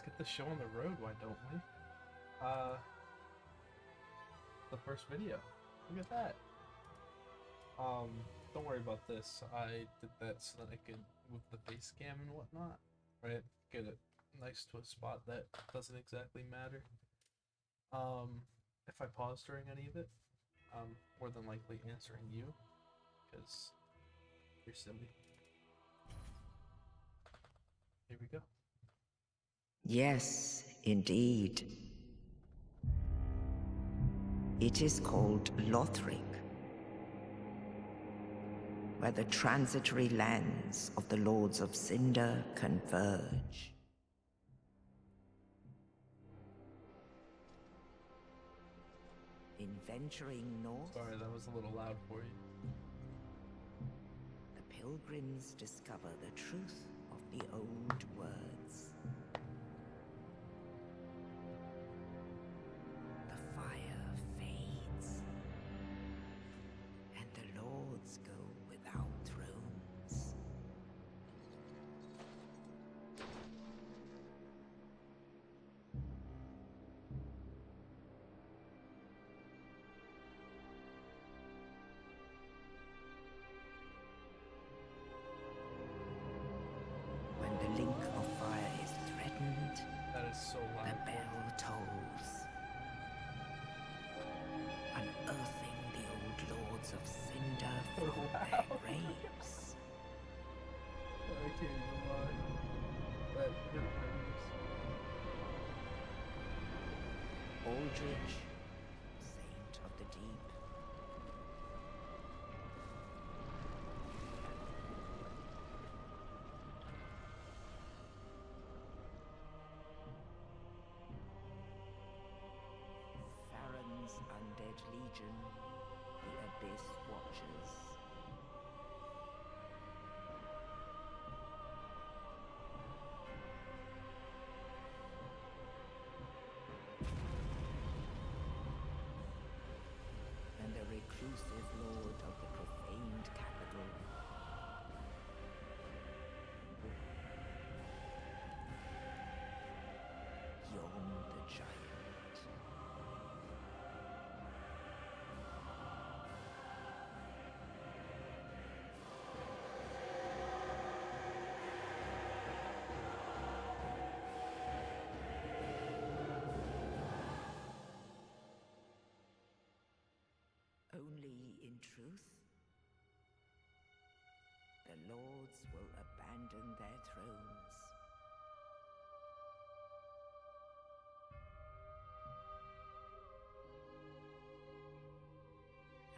let's get the show on the road, why don't we? The first video. Look at that. Don't worry about this. I did that so that I could, with the face cam and whatnot, right? Get it nice to a spot that doesn't exactly matter. If I pause during any of it, I'm more than likely answering you, because you're silly. Here we go. Yes, indeed. It is called Lothric, where the transitory lands of the Lords of Cinder converge. In venturing north, Sorry, that was a little loud for you. the pilgrims discover the truth of the old words. The fire fades, and the lords go without thrones. When the link of fire is threatened, That is so the loud. bell tolls, unearthing the old lords of Cinder from their graves. I can't even lie. That hit my ears. Aldrich, saint of the deep. Farron's undead legion, the Abyss Watchers. And the reclusive lord of the profaned capital. Yon the giant. Only in truth, the lords will abandon their thrones.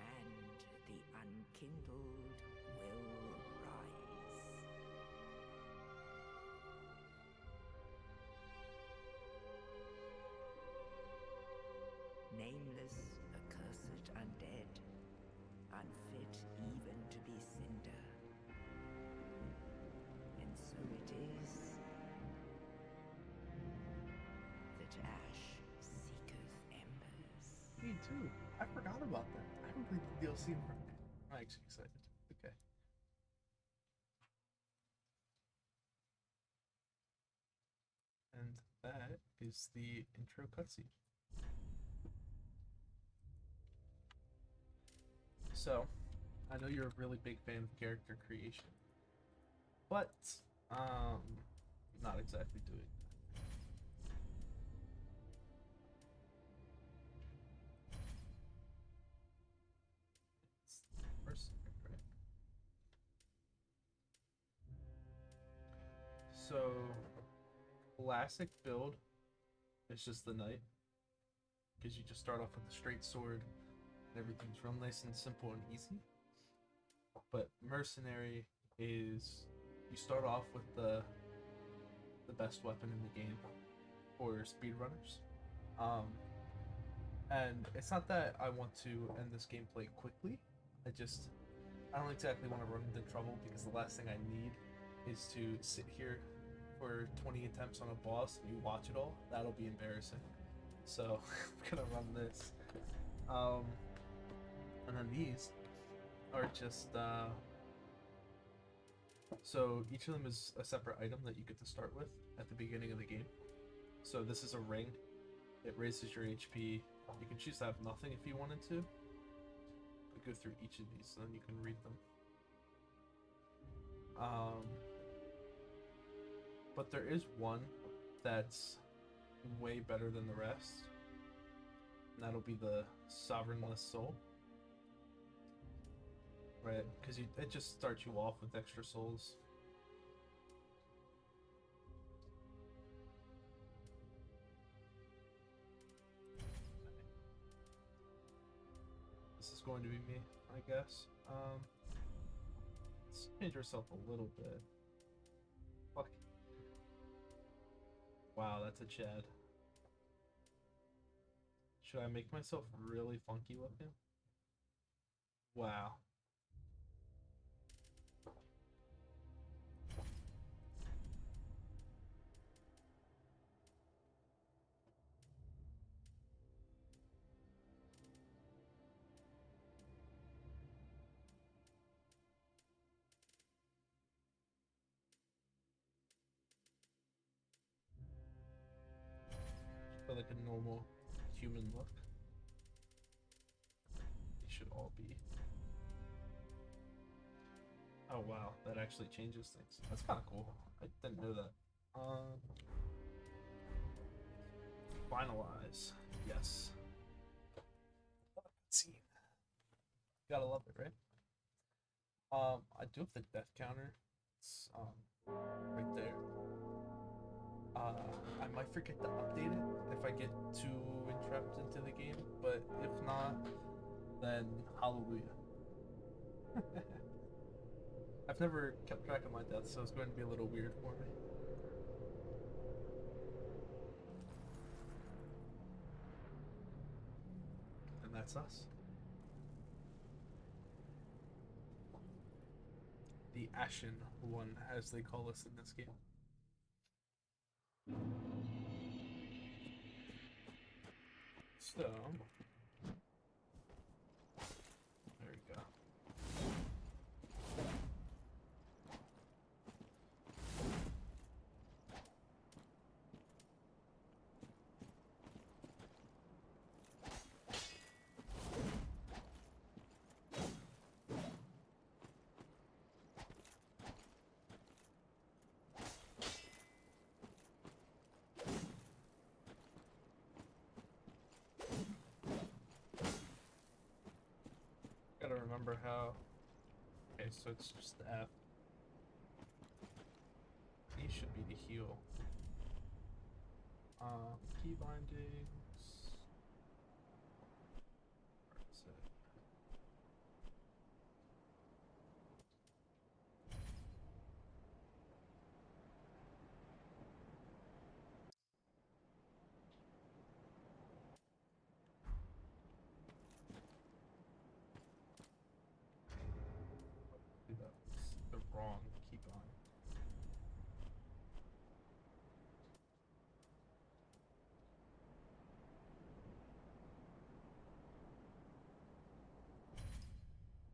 And the unkindled will rise. Nameless, accursed undead, unfit even to be cinder. And so it is that ash seeketh embers. Me too. I forgot about that. I haven't played the DLC in front. I'm actually excited. Okay. And that is the intro cutscene. So, I know you're a really big fan of character creation, but not exactly doing that. It's first, right? So, classic build is just the knight, because you just start off with a straight sword, and everything's real nice and simple and easy. But mercenary is you start off with the best weapon in the game for speedrunners. And it's not that I want to end this gameplay quickly. I don't exactly want to run into trouble, because the last thing I need is to sit here for 20 attempts on a boss and you watch it all. That'll be embarrassing. So I'm gonna run this. And then these are just so each of them is a separate item that you get to start with at the beginning of the game. So this is a ring. It raises your HP. You can choose to have nothing if you wanted to. But go through each of these, so then you can read them. But there is one that's way better than the rest. And that'll be the Sovereignless Soul. Right? Because it just starts you off with extra souls. This is going to be me, I guess. Let's change ourselves a little bit. Fuck. Wow, that's a Chad. Should I make myself really funky looking? Wow. Feel like a normal human look. They should all be. Oh wow, that actually changes things. That's kind of cool. I didn't know that. Finalize. Yes. Scene. Gotta love it, right? I do have the death counter. It's right there. I might forget to update it if I get too entrapped into the game, but if not, then hallelujah. I've never kept track of my deaths, so it's going to be a little weird for me. And that's us. The Ashen One, as they call us in this game. So, there we go. Gotta remember how. Okay, so it's just the F. E should be the heal. Key bindings. Where is it? That's the wrong keybind.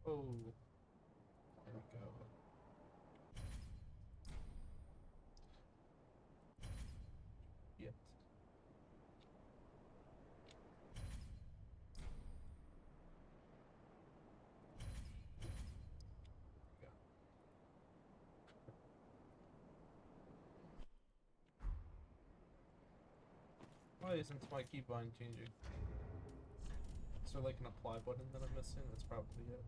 Oh, there we go. Yet. There we go. Why isn't my keybind changing? Is there like an apply button that I'm missing? That's probably it.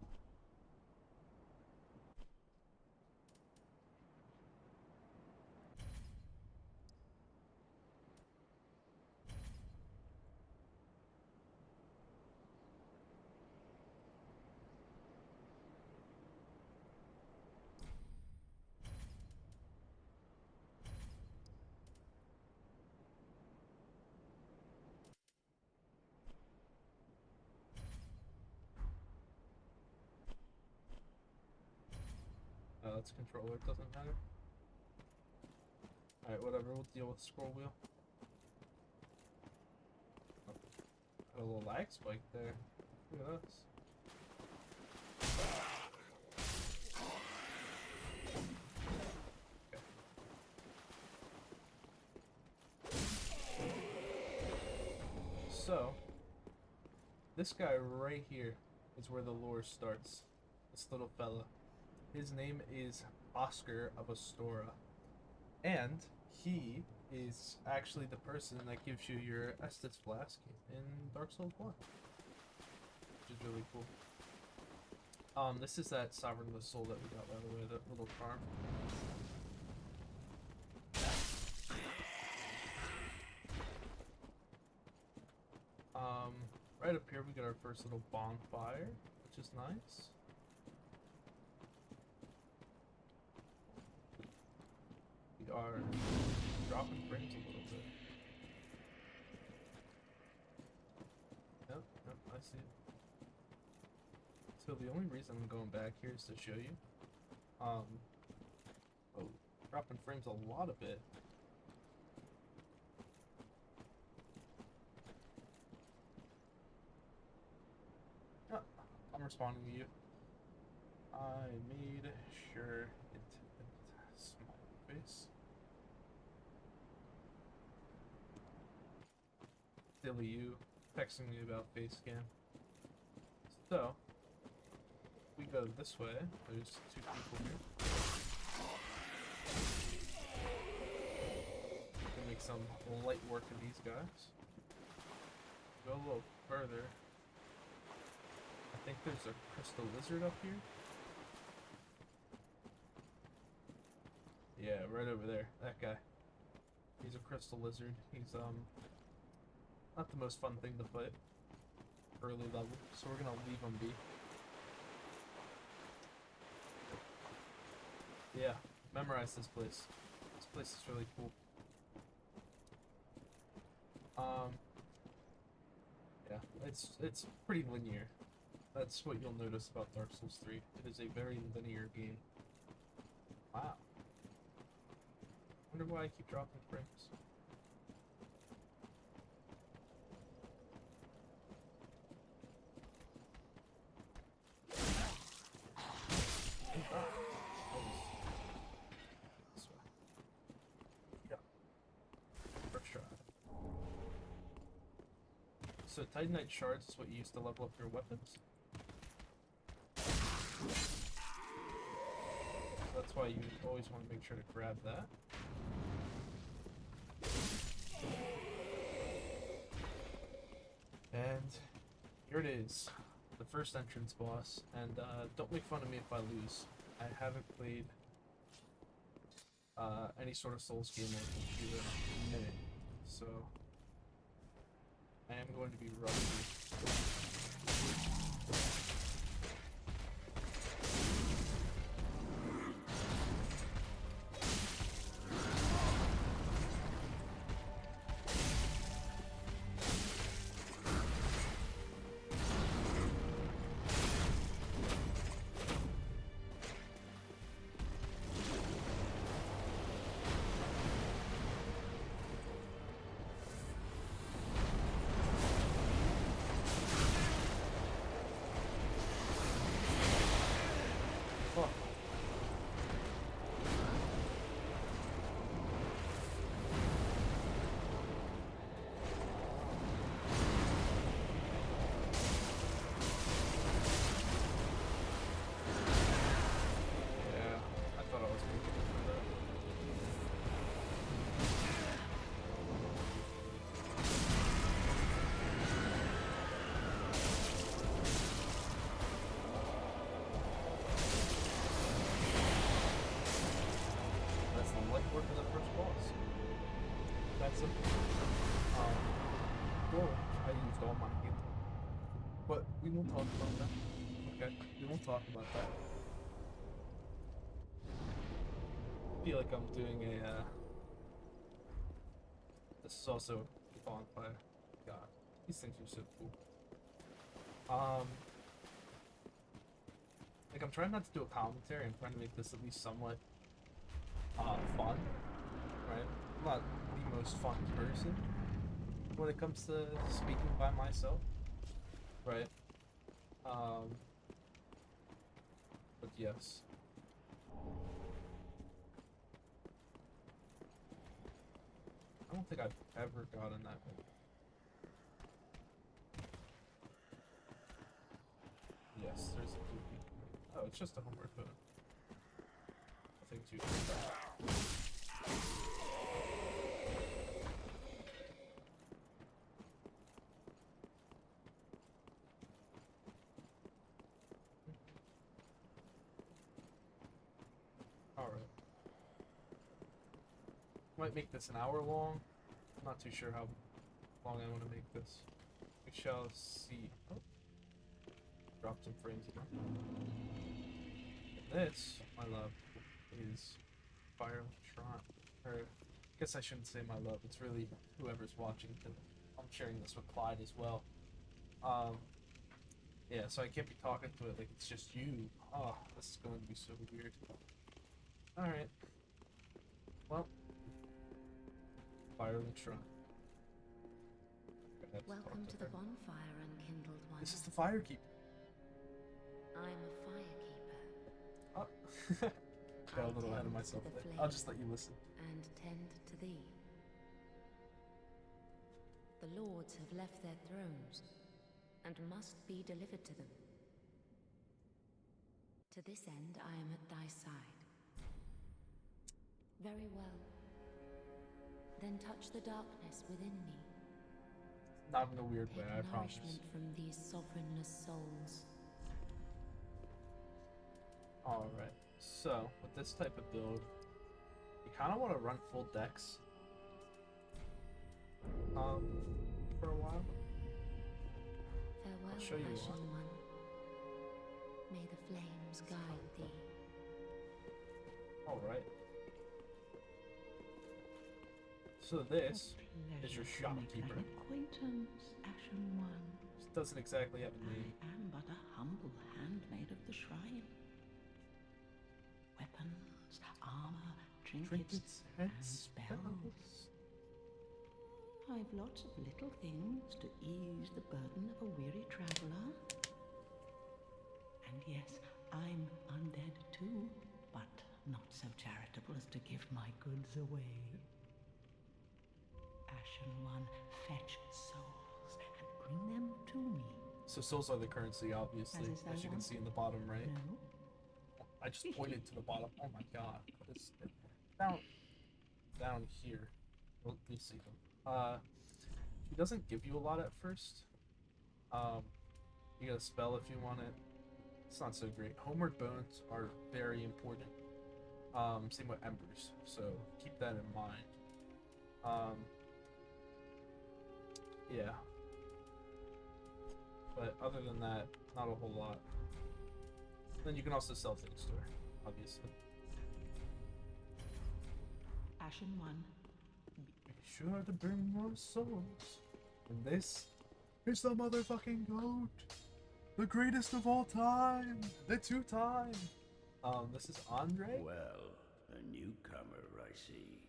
It's controller, it doesn't matter. Alright, whatever, we'll deal with the scroll wheel. Oh, got a little lag spike there. Look at us. Okay. This guy right here is where the lore starts. This little fella. His name is Oscar of Astora. And he is actually the person that gives you your Estus Flask in Dark Souls 1. Which is really cool. This is that Sovereignless Soul that we got, by the way, that little farm. Right up here we got our first little bonfire, which is nice. We are dropping frames a little bit. Yep, I see it. So the only reason I'm going back here is to show you. Oh, dropping frames a lot a bit. I'm responding to you. I made sure it smiley face. Silly you texting me about face cam. So we go this way. There's two people here. Gonna make some light work of these guys. Go a little further. I think there's a crystal lizard up here. Yeah, right over there. That guy. He's a crystal lizard. He's not the most fun thing to fight early level, so we're gonna leave him be. Yeah, memorize this place. This place is really cool. Yeah, it's pretty linear. That's what you'll notice about Dark Souls 3. It is a very linear game. Wow. Wonder why I keep dropping frames. First try. So Titanite shards is what you use to level up your weapons. That's why you always want to make sure to grab that. And here it is, the first entrance boss. And don't make fun of me if I lose. I haven't played any sort of Souls game on the computer in a minute, so I am going to be rusty. Work for the first boss. That's simple. Well, I used all my healing. But we won't talk about that. Okay? We won't talk about that. I feel like I'm doing a, This is also a bonfire. God, these things are so cool. Like, I'm trying not to do a commentary. I'm trying to make this at least somewhat fun, right? I'm not the most fun person when it comes to speaking by myself, right? But yes. I don't think I've ever gotten that one. Yes, there's a movie. Oh, it's just a homeward boat. Nothing too bad. Alright. Might make this an hour long. Not too sure how long I want to make this. We shall see. Oh. Dropped some frames again. This, my love, is Fire Shrine. Or, I guess I shouldn't say my love. It's really whoever's watching. I'm sharing this with Clyde as well. Yeah, so I can't be talking to it like it's just you. Oh, this is going to be so weird. Alright. Well. Firelink Shrine. Welcome to the bonfire, unkindled one. This is the Firekeeper. I'm a firekeeper. Oh. Got a little ahead of myself there. I'll just let you listen. And tend to thee. The lords have left their thrones, and must be delivered to them. To this end, I am at thy side. Very well. Then touch the darkness within me. Not in a weird way, I Take promise. nourishment from these sovereignless souls. Alright, so with this type of build, you kind of want to run full decks. For a while. Farewell, I'll show you Ashen one. One. May the flames guide thee. Alright. So this is your shopkeeper. Acquaintance, Ashen One. It doesn't exactly have a I name. am but a humble handmaid of the shrine. Weapons, armor, trinkets, and spells. I've lots of little things to ease the burden of a weary traveler. And yes, I'm undead too, but not so charitable as to give my goods away. Ashen One, fetch souls and bring them to me. So souls are the currency, obviously, As is thy as you can wont. see in the bottom right. No? I just pointed to the bottom. Oh my god. It's down here. Well, you'll see them. He doesn't give you a lot at first. You get a spell if you want it. It's not so great. Homeward Bones are very important. Same with Embers, so keep that in mind. Yeah. But other than that, not a whole lot. Then you can also sell things to her, obviously. Ashen One, Be sure to bring more souls. And this is the motherfucking goat. The greatest of all time. The two-time. This is Andre. Well, a newcomer, I see.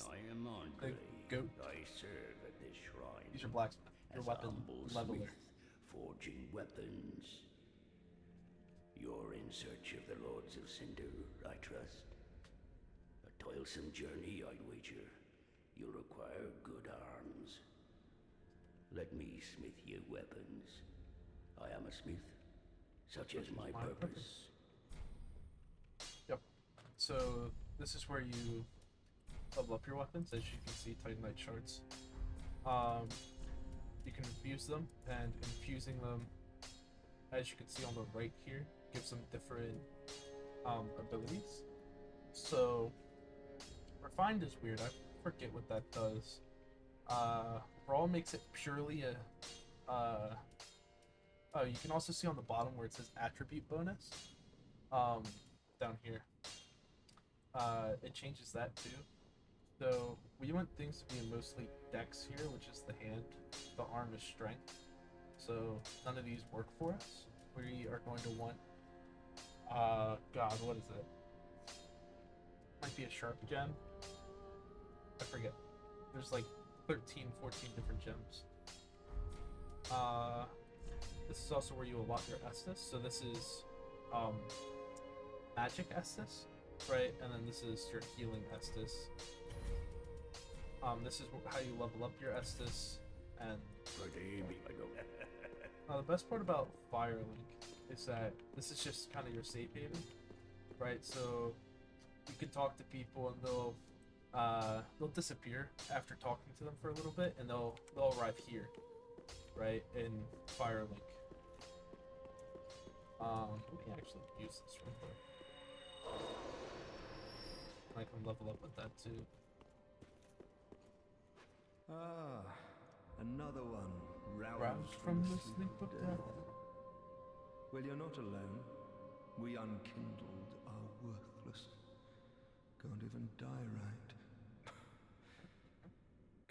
I am Andre. The goat. I serve at this shrine. He's your blacksmith. Your as weapon humble leveler. smith, forging weapons. You're in search of the Lords of Cinder, I trust. A toilsome journey, I'd wager. You'll require good arms. Let me smith you weapons. I am a smith, such as my purpose. Yep. So this is where you level up your weapons, as you can see, Titanite shards. You can infuse them, and infusing them, as you can see on the right here, gives them different abilities. So Refined is weird. I forget what that does. Brawl makes it purely a oh, you can also see on the bottom where it says attribute bonus. Down here. It changes that too. So we want things to be mostly dex here, which is the hand. The arm is strength. So none of these work for us. We are going to want God, what is it? Might be a sharp gem. I forget. There's like 13, 14 different gems. This is also where you allot your Estus. So this is magic Estus, right? And then this is your healing Estus. This is how you level up your Estus. And Redeem me, I go. the best part about Firelink is that this is just kind of your safe haven, right? So you can talk to people and they'll disappear after talking to them for a little bit, and they'll arrive here, right, in Firelink. We can actually use this real quick. I can level up with that too. Ah, another one Roused from the sleep of death. Well, you're not alone. We unkindled are worthless. Can't even die right.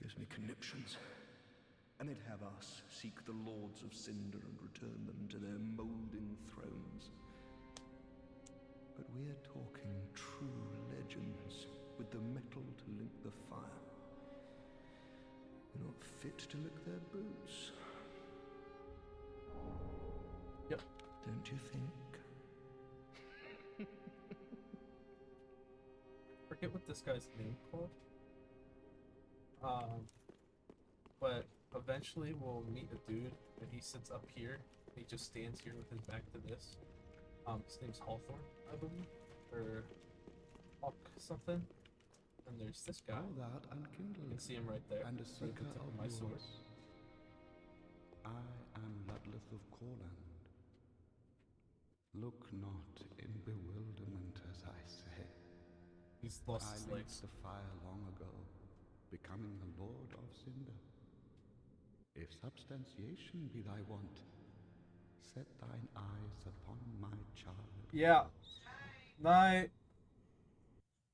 Gives me conniptions. And they'd have us seek the Lords of Cinder and return them to their moulding thrones. But we're talking true legends with the metal to link the fire. We're not fit to lick their boots. Yep. Don't you think? Forget what this guy's name called. But eventually we'll meet a dude, and he sits up here. And he just stands here with his back to this. His name's Hawthorne, I believe, or Hawk something. And there's this guy. All that You unkindled, can see him right there. and a right at the seeker tip of of my sword. yours. I am Ludleth of Corland. Look not in bewilderment as I say. He's lost I his linked legs. the fire long ago, becoming the Lord of Cinder. If substantiation be thy want, set thine eyes upon my child. Yeah. Night.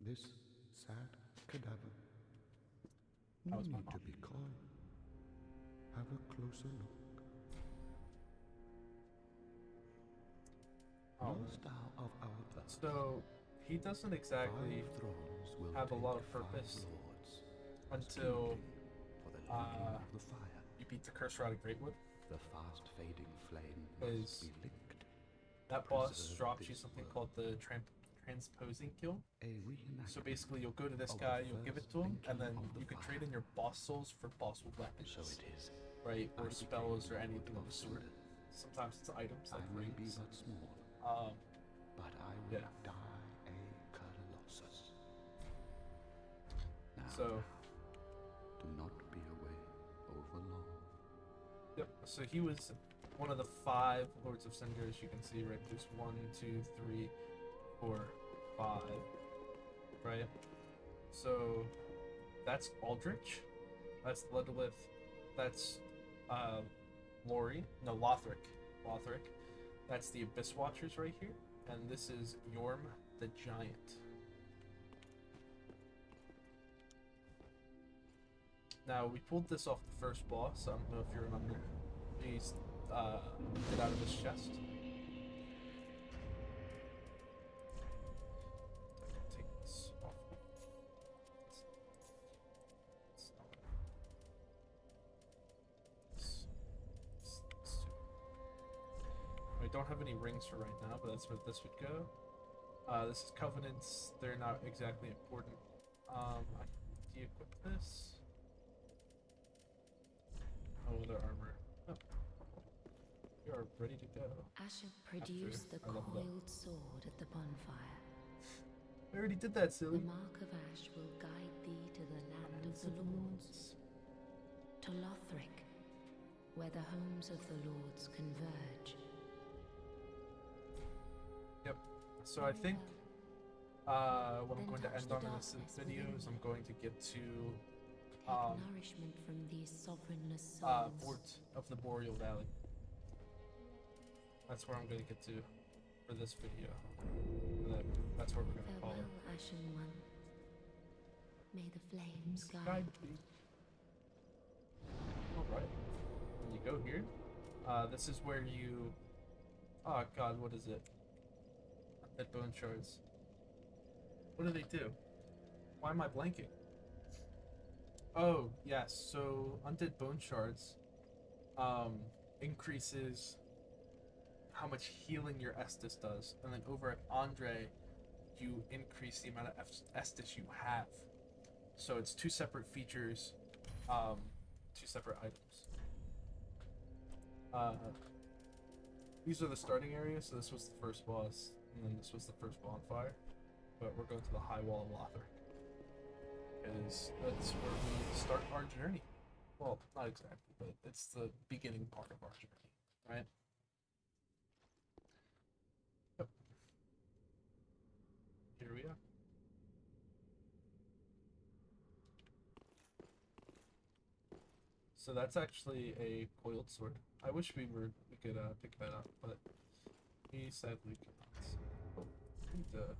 This sad cadaver. No That was my need to mom. be coy. Have a closer look. Oh, Knowest thou of our earth? so he doesn't exactly 5 thrones will have a lot take of 5 purpose lords, until kindling for the linking uh, of the fire. you beat the Curse Rod of Greatwood. The fast fading flame Is must be licked. That boss Preserve drops you this something world. called the transposing kill. A reenactment. So basically, you'll go to this of guy, the you'll give it first to him, and then linking of the you can trade fire. in your boss souls for boss weapons, So it is. right? I Or spells or became anything of Lord the of sort. Cinder. Sometimes it's items I like may be rings. but small, Um, but I will Yeah. die a colossus. Now, so, do not be away over long. yep. So he was one of the 5 Lords of Cinder, as you can see, right? There's 1, 2, 3, 4, 5, right? So that's Aldrich. That's Ludleth. That's Lothric. Lothric. That's the Abyss Watchers right here. And this is Yorm the Giant. Now, we pulled this off the first boss. I don't know if you remember. He's get out of his chest. Take this off. We don't have any rings for right now, but that's where this would go. This is Covenants. They're not exactly important. I can de-equip this. Oh, their armor. Oh. We are ready to go. Asher produced the I leveled up. coiled sword at the bonfire. I already did that, The silly. mark of ash will guide thee to the land of the lords, to Lothric, where the homes of the lords converge. Yep. So I think what I'm Then going to touch end the on in this darkness video within is I'm them. going to get to Take nourishment from these sovereignless souls. Fort of the Boreal Valley. That's where I'm going to get to for this video. And that's where we're going to call Farewell, it. Ashen One. May the flames guide. Guide me. Alright. When you go here, this is where you... Oh god, what is it? Undead Bone Shards. What do they do? Why am I blanking? Oh, yes, so Undead Bone Shards increases how much healing your Estus does. And then over at Andre, you increase the amount of Estus you have. So it's 2 separate features, 2 separate items. these are the starting areas. So this was the first boss, and then this was the first bonfire. But we're going to the High Wall of Lothric. Because that's where we start our journey. Well, not exactly, but it's the beginning part of our journey, right? Yep. Here we are. So that's actually a coiled sword. I wish we could pick that up, but we sadly cannot. Oh, I need to.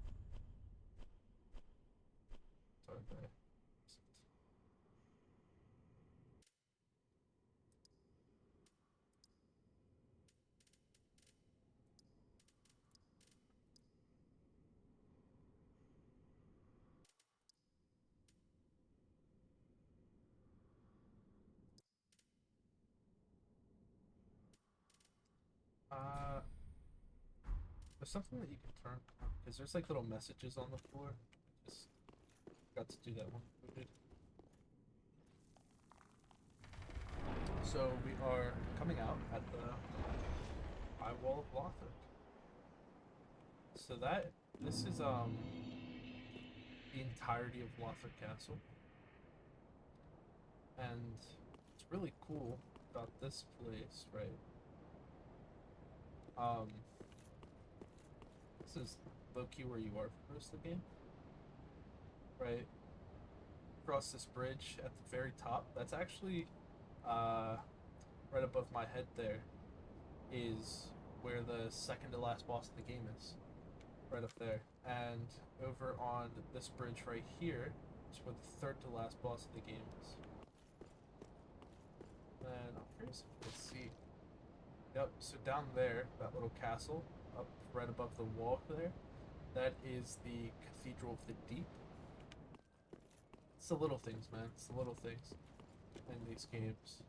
Sorry, there's something that you can turn on because there's like little messages on the floor. Just got to do that one. We did. So we are coming out at the High Wall of Lothric. So this is the entirety of Lothric Castle, and it's really cool about this place, right? This is low-key where you are for most of the game, right? Across this bridge at the very top, that's actually right above my head there is where the second to last boss of the game is, right up there. And over on this bridge right here is where the third to last boss of the game is. And I'm curious if you can see. Yep, so down there, that little castle, up right above the wall there, that is the Cathedral of the Deep. It's the little things, man. It's the little things in these games.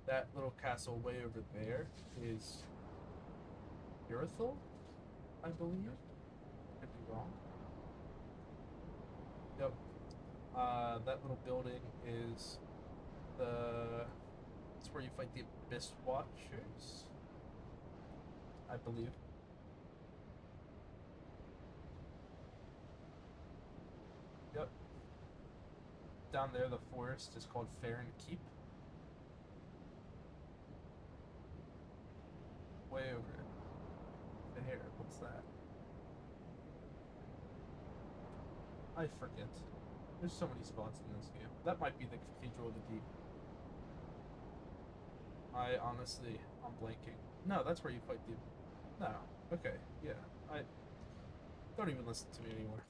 That little castle way over there is Irithel, I believe. Could be wrong. Yep. That little building is it's where you fight the Abyss Watchers, I believe. Yep. Down there, the forest is called Farron Keep. Way over there. What's that? I forget. There's so many spots in this game. That might be the Cathedral of the Deep. I'm blanking. No, that's where you fight the... No. Okay, yeah. Don't even listen to me anymore.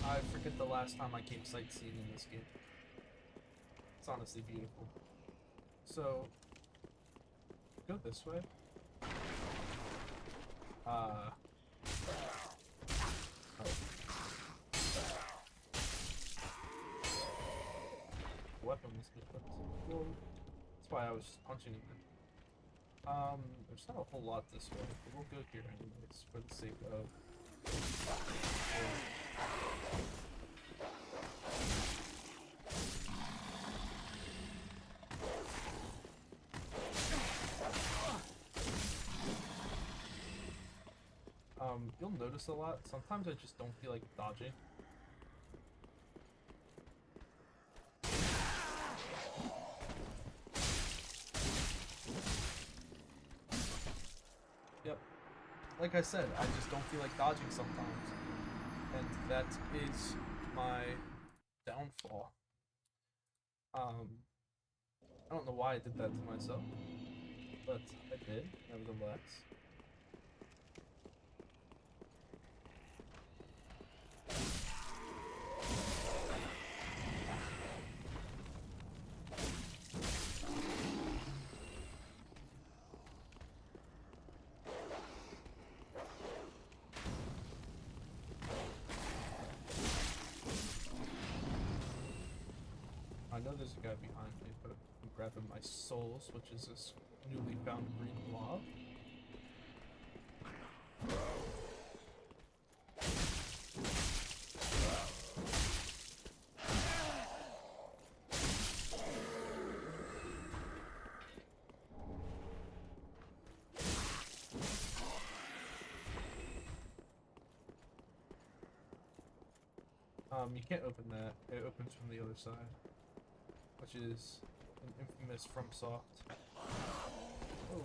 I forget the last time I came sightseeing in this game. It's honestly beautiful. So, go this way. Oh. Weapon was different. Well, that's why I was just punching him. There's not a whole lot this way, but we'll go here anyways for the sake of. You'll notice a lot. Sometimes I just don't feel like dodging. Yep. Like I said, I just don't feel like dodging sometimes. And that is my downfall. I don't know why I did that to myself, but I did, nevertheless. I know there's a guy behind me, but I'm grabbing my souls, which is this newly found green blob. You can't open that. It opens from the other side, which is an infamous FromSoft. Oh,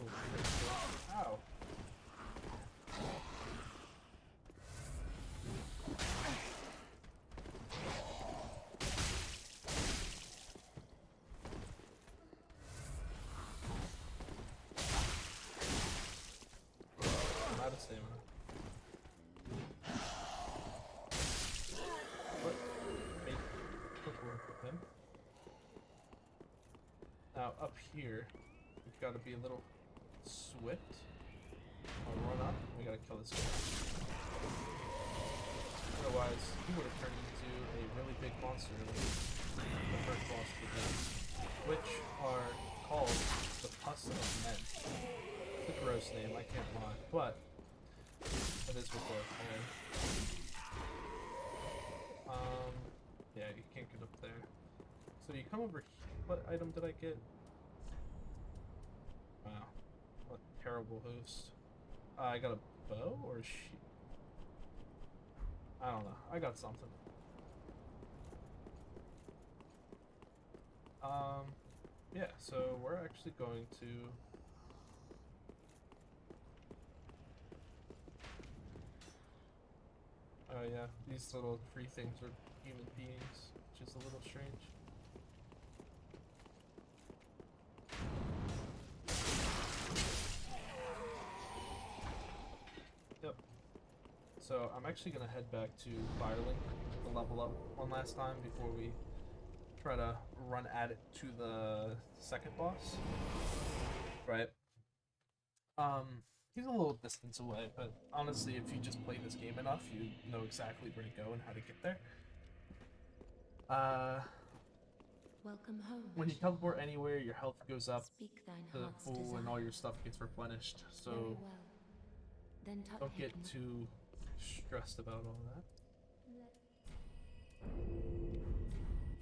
ow. I'm out of stamina. But make quick work with him. Now up here, we've got to be a little swift. I'll run up. We gotta kill this guy. Otherwise, he would have turned into a really big monster like the first boss of the game, which are called the Pus of Men. It's a gross name, I can't lie, but that is what they're called. Yeah, you can't get up there. So you come over here. What item did I get? Wow, what a terrible host. I got a bow or a sheep? I don't know. I got something. Yeah, so we're actually going to... Oh yeah, these little tree things are human beings, which is a little strange. Yep. So I'm actually gonna head back to Firelink to level up one last time before we try to run at it to the second boss. Right. He's a little distance away, but honestly, if you just play this game enough, you know exactly where to go and how to get there. Welcome home. When you teleport anywhere, your health goes up Speak thine to heart's full and desire. all your stuff gets replenished, Very so well. Then touch don't get him. too stressed about all that.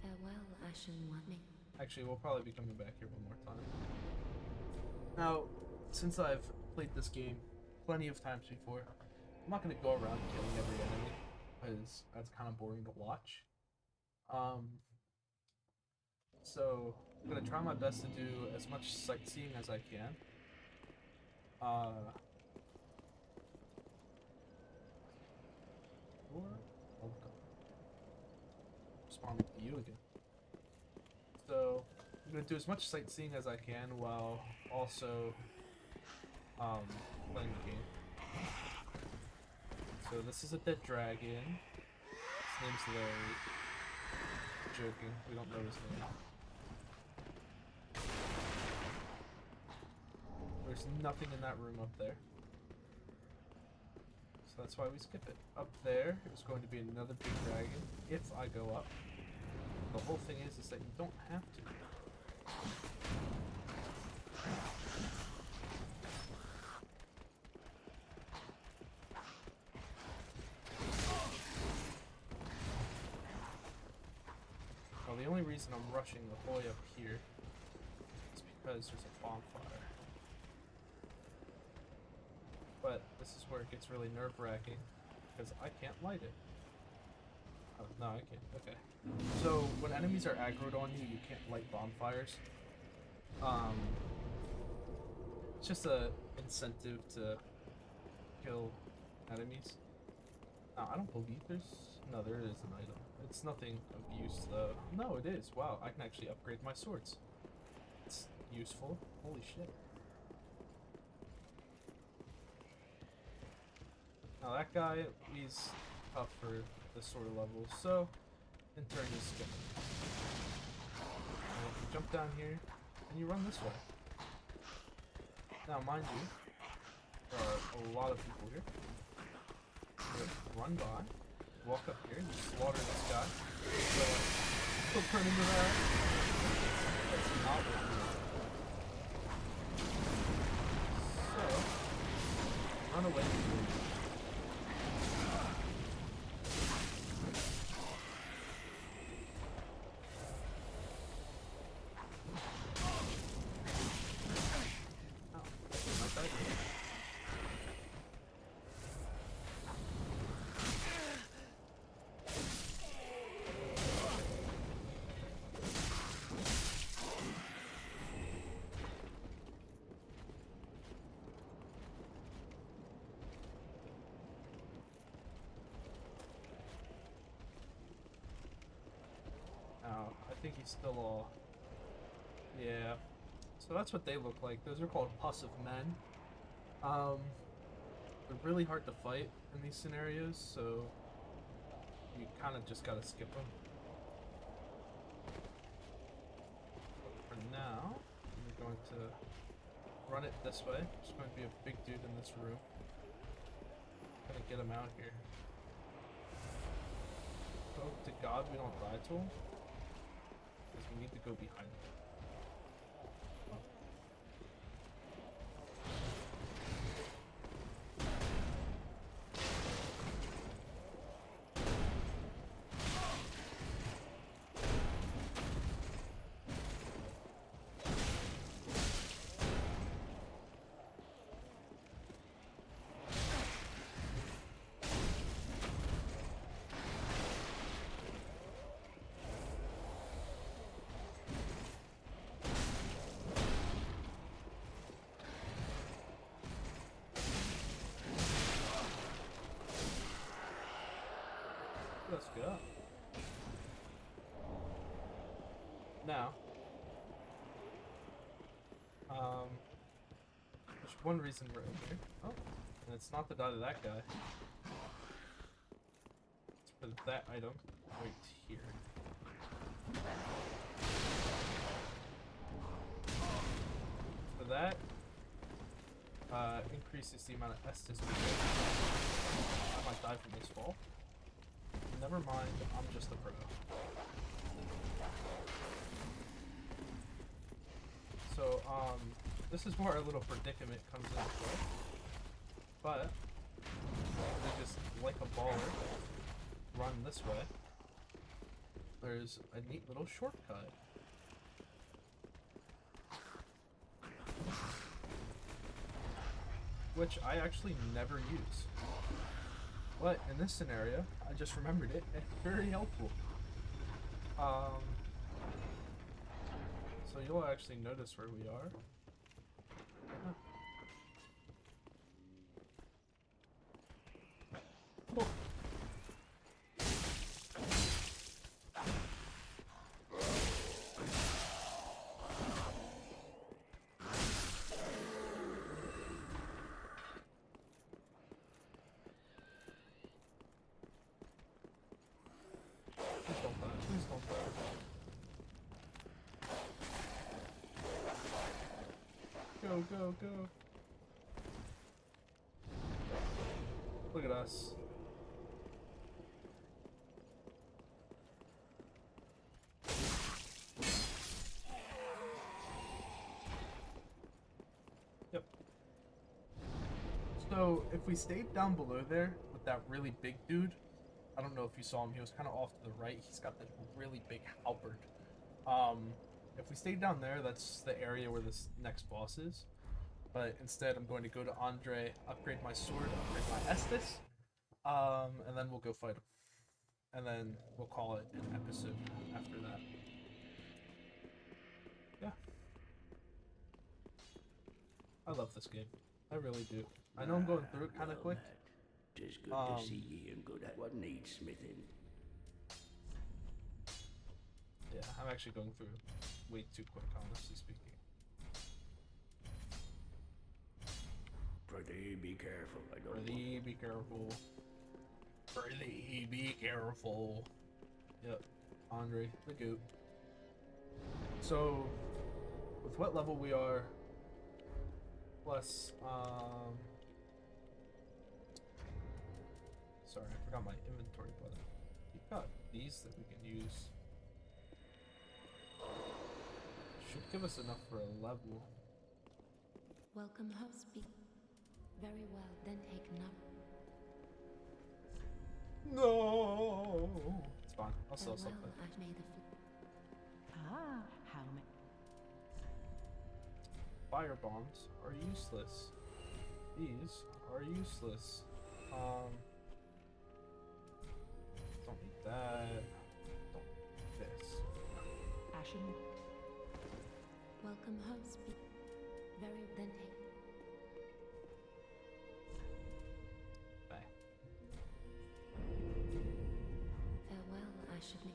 Farewell, Ashen Wami. Actually, we'll probably be coming back here one more time. Now, since I've played this game plenty of times before, I'm not going to go around killing every enemy, because that's kind of boring to watch. So, I'm going to try my best to do as much sightseeing as I can. Responding to you again. So, I'm going to do as much sightseeing as I can while also playing the game. So this is a dead dragon. His name's Larry. Joking, we don't know his name. There's nothing in that room up there. So that's why we skip it. Up there is going to be another big dragon if I go up. The whole thing is that you don't have to. Well, the only reason I'm rushing the whole way up here is because there's a bonfire. But this is where it gets really nerve-wracking, because I can't light it. Oh, no, I can't. Okay. So, when enemies are aggroed on you, you can't light bonfires. It's just a incentive to kill enemies. Now, I don't believe there's... No, there is an item. It's nothing of use, though. No, it is. Wow, I can actually upgrade my swords. It's useful. Holy shit. Now, that guy, he's tough for this sort of level, so in turn you skip him. You jump down here, and you run this way. Now, mind you, there are a lot of people here. You run by, walk up here, you slaughter this guy. So, he'll turn into that. That's not what we want. So, run away. he's still all... Yeah. So that's what they look like. Those are called pus of men. They're really hard to fight in these scenarios, so you kind of just gotta skip them. But for now, we're going to run it this way. There's going to be a big dude in this room. Gonna get him out here. Hope to God we don't die to him, because we need to go behind him. Let's go. Now, there's one reason we're in here. Oh, and it's not to die to that guy. It's for that item right here. For that, increases the amount of Estus we get. I might die from this fall. Never mind, I'm just a pro. So, this is where our little predicament comes into play. But, we just, like a baller, run this way. There's a neat little shortcut. Which I actually never use. But in this scenario, I just remembered it. It's very helpful. So you'll actually notice where we are. Oh. Please don't die. Please don't die. Go, go, go. Look at us. Yep. So, if we stayed down below there with that really big dude, I don't know if you saw him, he was kind of off to the right. He's got that really big halberd. If we stayed down there, that's the area where this next boss is. But instead, I'm going to go to Andre, upgrade my sword, upgrade my Estus, and then we'll go fight him. And then we'll call it an episode after that. Yeah. I love this game. I really do. I know I'm going through it kind of quick. Tis good to see ye and good at what needs smithing. Yeah, I'm actually going through it way too quick, honestly speaking. Prithee, be careful. I don't Prithee, be careful. Prithee, be careful. Yep, Andre, the goat. So, with what level we are, plus, sorry, I forgot my inventory button. We've got these that we can use. Should give us enough for a level. Welcome home. Speak. Very well, then take none. No! It's fine. I'll sell Farewell, something. I've made the How many? Fire bombs are useless. These are useless. Don't need that. Don't need this. Ashen. welcome home. Speak. Very then take. Bye. Farewell, I should make.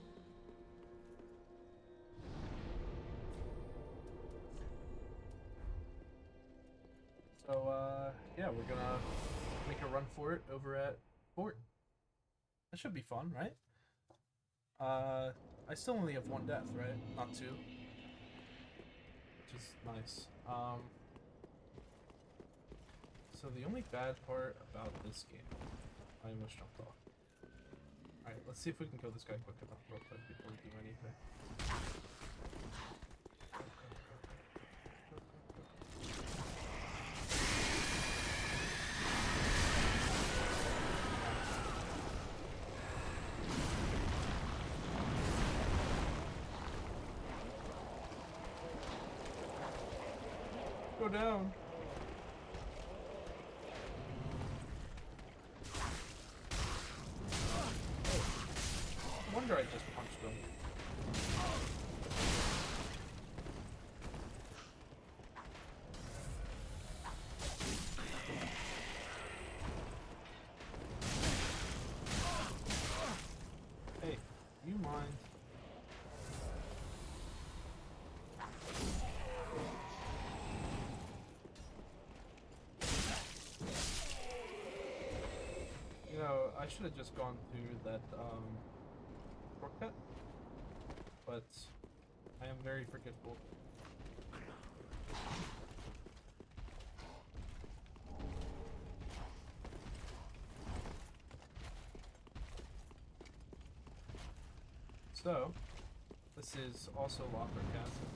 we're gonna make a run for it over at Fort. That should be fun, right? I still only have 1 death, right? Not 2. Which is nice. So the only bad part about this game, I almost jumped off. Alright, let's see if we can kill this guy quick enough real quick before we do anything. Go down. No wonder I just punched him. Hey, you mind? You know, I should have just gone through that, shortcut, but I am very forgetful. So, this is also Lothric Castle.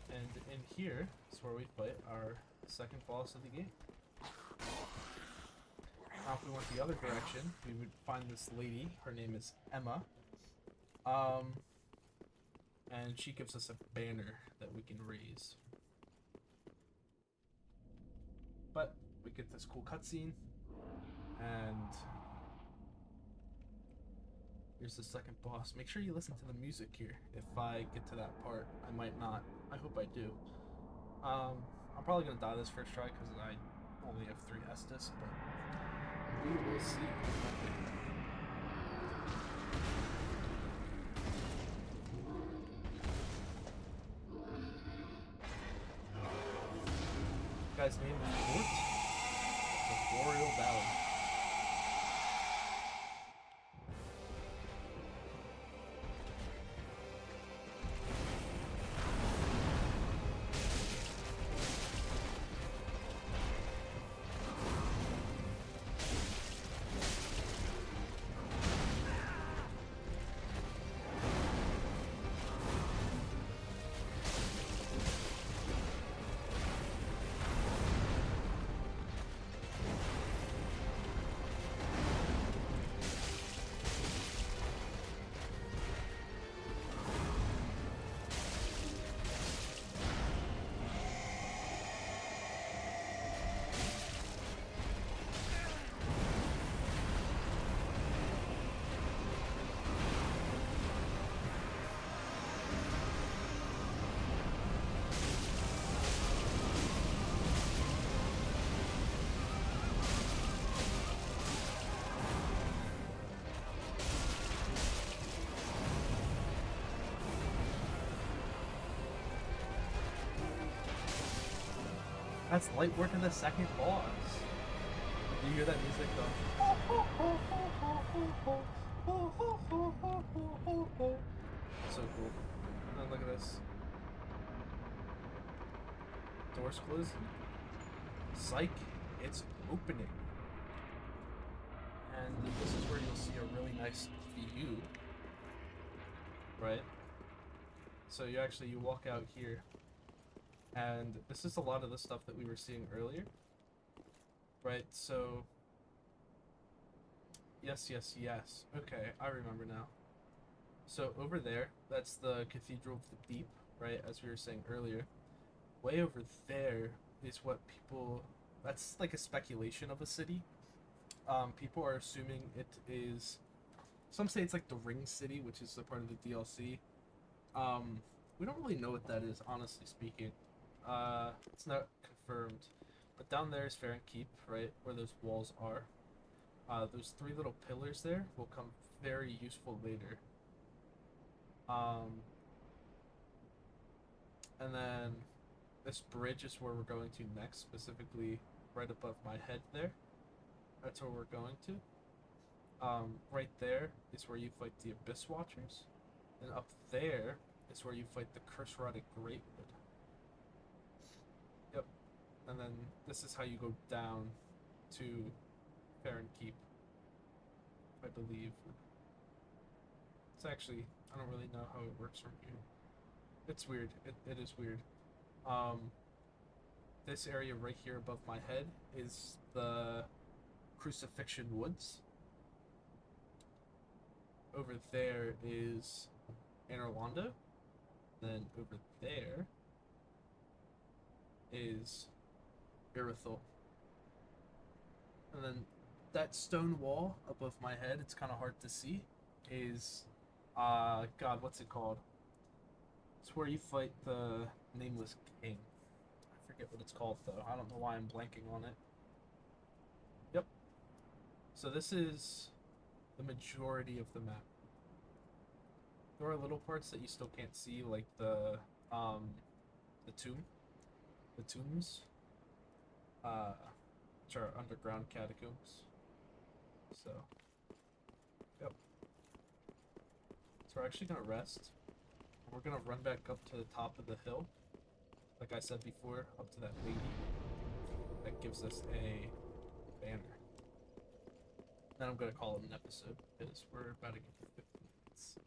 And in here is where we fight our second boss of the game. Now, if we went the other direction, we would find this lady. Her name is Emma. And she gives us a banner that we can raise. But we get this cool cutscene, and here's the second boss. Make sure you listen to the music here. If I get to that part, I might not. I hope I do. I'm probably gonna die this first try because I only have 3 Estus, but we will see. Guy's name is Fort. The Boreal Valley. That's light work of the second boss. Do you hear that music though? So cool. And then look at this. Doors closed. Psych, it's opening. And this is where you'll see a really nice view. Right? So you walk out here. And this is a lot of the stuff that we were seeing earlier. Right, so... Yes. Okay, I remember now. So over there, that's the Cathedral of the Deep, right, as we were saying earlier. Way over there is what people... That's like a speculation of a city. People are assuming it is... Some say it's like the Ring City, which is a part of the DLC. We don't really know what that is, honestly speaking. It's not confirmed. But down there is Fair and Keep, right, where those walls are. Those 3 little pillars there will come very useful later. And then this bridge is where we're going to next, specifically right above my head there. That's where we're going to. Right there is where you fight the Abyss Watchers, and up there is where you fight the Curse-Rotted Greatwood. Yep, and then this is how you go down to Farron Keep, I believe. It's actually, I don't really know how it works from here. It's weird. It is weird. This area right here above my head is the Crucifixion Woods. Over there is Anorlando. Then over there is Irithel. And then that stone wall above my head, it's kind of hard to see, is, God, what's it called? It's where you fight the Nameless King. I forget what it's called, though. I don't know why I'm blanking on it. Yep. So this is the majority of the map. There are little parts that you still can't see, like the tombs, which are underground catacombs. So, yep. So we're actually gonna rest. We're gonna run back up to the top of the hill, like I said before, up to that lady. That gives us a banner. Then I'm gonna call it an episode, because we're about to get to 15 minutes.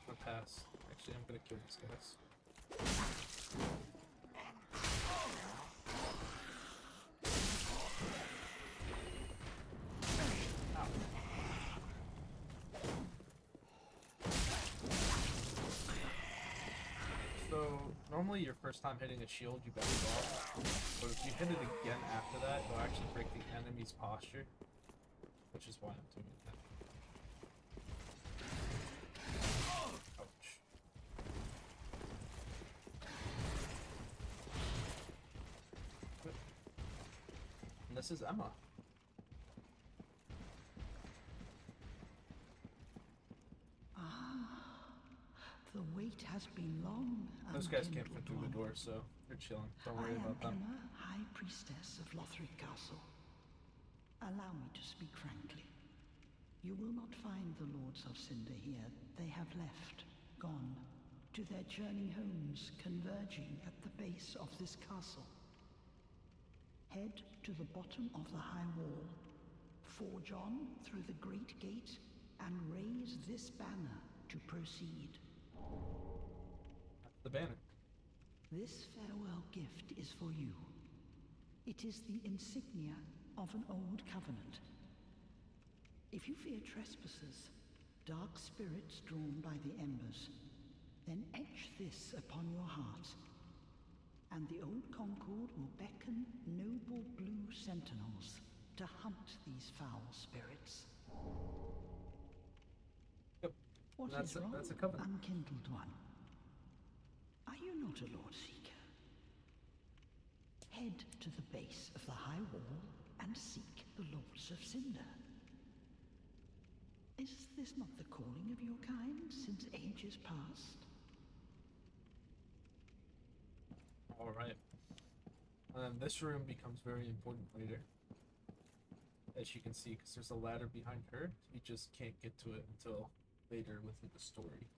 I'm gonna pass. Actually, I'm gonna kill these guys. So, normally your first time hitting a shield, you back off. But if you hit it again after that, it'll actually break the enemy's posture. Which is why I'm doing that. Ouch. And this is Emma. The wait has been long. Those guys can't fit through the door, so they're chilling. Don't worry about them. I am Emma, High Priestess of Lothric Castle. Allow me to speak frankly. You will not find the Lords of Cinder here. They have left, gone, to their journey homes converging at the base of this castle. Head to the bottom of the high wall, forge on through the great gate, and raise this banner to proceed. The banner. This farewell gift is for you. It is the insignia of an old covenant. If you fear trespassers, dark spirits drawn by the embers, then etch this upon your heart, and the old Concord will beckon noble blue sentinels to hunt these foul spirits. Yep. What That's is a- wrong, that's a covenant. unkindled one? Are you not a Lord Seeker? Head to the base of the high wall and seek the Lords of Cinder. Is this not the calling of your kind since ages past? Alright. And then this room becomes very important later. As you can see, because there's a ladder behind her. You just can't get to it until later within the story.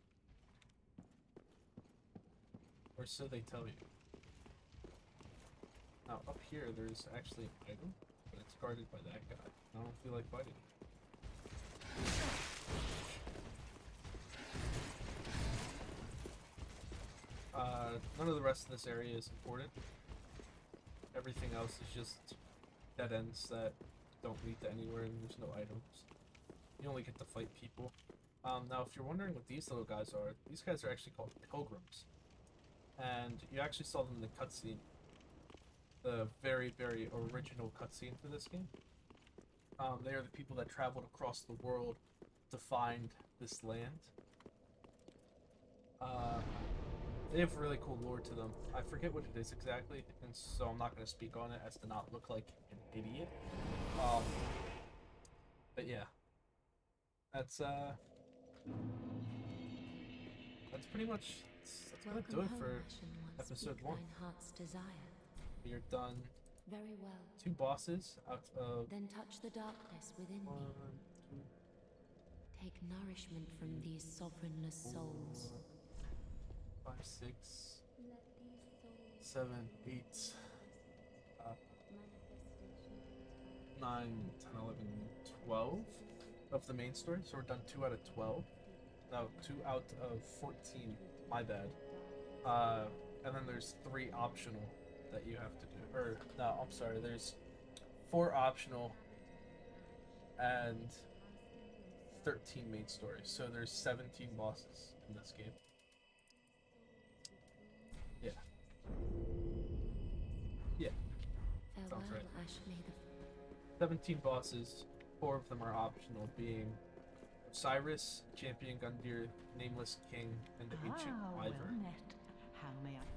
Or so they tell you. Now, up here, there's actually an item, but it's guarded by that guy. I don't feel like fighting. None of the rest of this area is important. Everything else is just dead ends that don't lead to anywhere, and there's no items. You only get to fight people. Now, if you're wondering what these little guys are actually called pilgrims. And you actually saw them in the cutscene. The very, very original cutscene for this game. They are the people that traveled across the world to find this land. They have really cool lore to them. I forget what it is exactly, and so I'm not going to speak on it as to not look like an idiot. But yeah. That's, that's pretty much that's gonna do it Welcome for home, Ashen One. episode Speak 1. thine heart's desire. You're done. Very well. 2 bosses out of Then touch the darkness within 1, me. 2, Take nourishment from these sovereignless souls. 5, 6, 7, 8, 9, 10, 11, 12 of the main story. So we're done 2 out of 12. No, 2 out of 14. My bad. And then there's 3 optional that you have to do. Or, no, I'm sorry. There's 4 optional and 13 main stories. So there's 17 bosses in this game. Yeah. Yeah. Farewell, Sounds right. Ash. May the 17 bosses. 4 of them are optional, being Cyrus, Champion Gundyr, Nameless King, and the Ancient well Wyvern. met. How may I?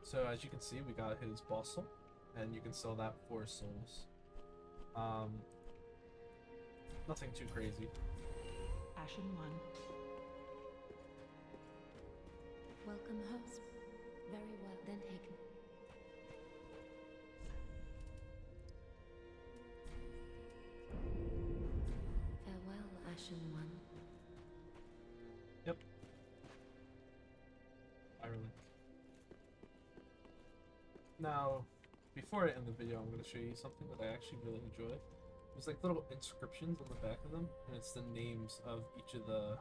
So as you can see, we got his boss soul, and you can sell that for souls. Nothing too crazy. Ashen One. welcome host. Very well. Then take. Farewell, Ashen One. Yep. Ireland. Now, before I end the video, I'm going to show you something that I actually really enjoy. There's like little inscriptions on the back of them, and it's the names of each of the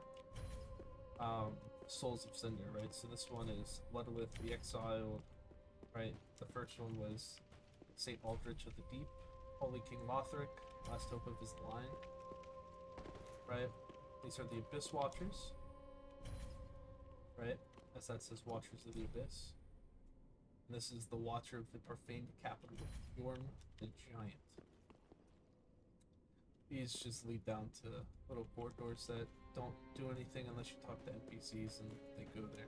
Souls of Cinder, right? So this one is Lothric the Exiled, right? The first one was Saint Aldrich of the Deep, Holy King Lothric, last hope of his line, right? These are the Abyss Watchers, right? As that says, Watchers of the Abyss. And this is the Watcher of the Profaned Capital, Yorm the Giant. These just lead down to little corridors that don't do anything unless you talk to NPCs and they go there.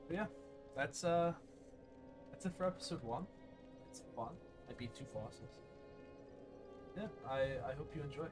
But yeah, that's it for episode 1. It's fun. I beat 2 bosses. Yeah, I hope you enjoy.